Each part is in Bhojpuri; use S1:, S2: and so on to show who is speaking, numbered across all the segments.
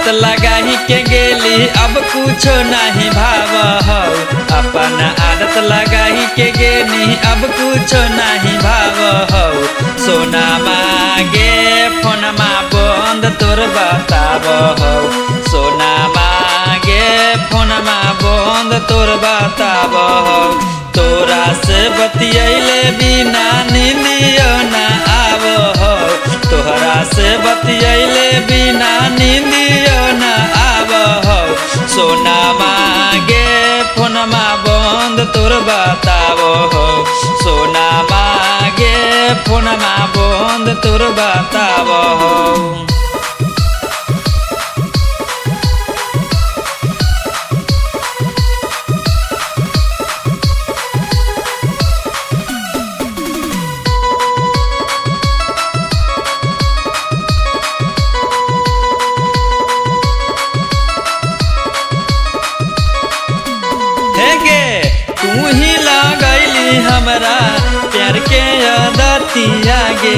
S1: आदत लगाही के गेली अब कुछो नहीं भाव हो। अपन आदत लगाही के गेली अब कुछो नहीं भाव हो। सोना मागे फोनमा बंद तोर बताब हो। सोना मागे फोनमा बंद तोर बताब हो। तोरा से बतियैले बिना नींदियो न आव हो। तोहरा से बतियैले बिना नींदियो न आव हो। सोना मागे फोनमा बंद तोर बताब हो। सोना मागे फोनमा बंद तोर बताब हो। तू ही लगैली हमरा प्यार के आदतिया गे।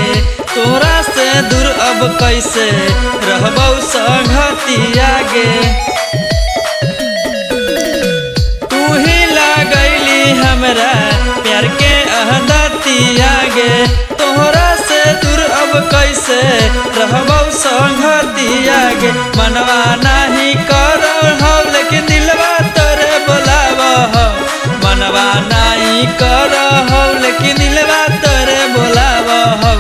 S1: तोरा से दूर अब कैसे रहबौ संगतिया गे। तू ही लगैली हमरा प्यार के आदतिया गे। तोरा से दूर अब कैसे रहबौ संगतिया गे। मनवा नहीं कर हो लेकिन दिलवा तोरे बोलाव हो। मनवा नहीं कर हो लेकिन दिलवा तोरे बोलाव हो।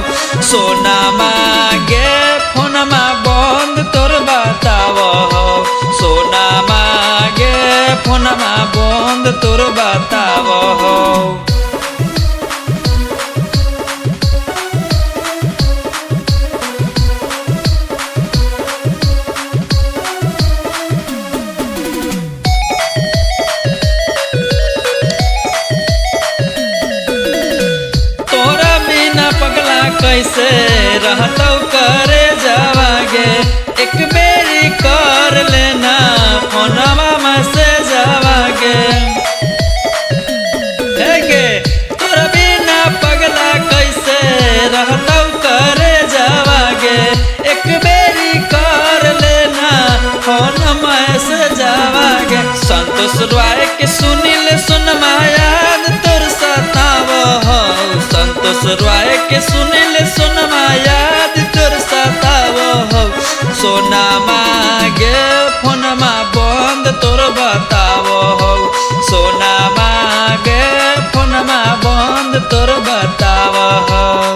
S1: सोना मागे फोनमा बंद तोर बताव हो। सोना मागे फोनमा बंद तोर बताव हो। कैसे रहतौ करे जावागे। एक बेरी कर लेना फोनमा में से जावागे। गे तोरा बिना पगला कैसे रहतौ करे जावागे। एक बेरी कर लेना फोनमा से जावागे। संतोष राय के सुनिल सुनमा याद तोर सताव हो। संतोष राय के सुनिल सुनमा याद तोर सताव हो। सोना मागे फोनमा बंद तोर बताव हो। सोना मागे फोनमा बंद तोर बताव हो।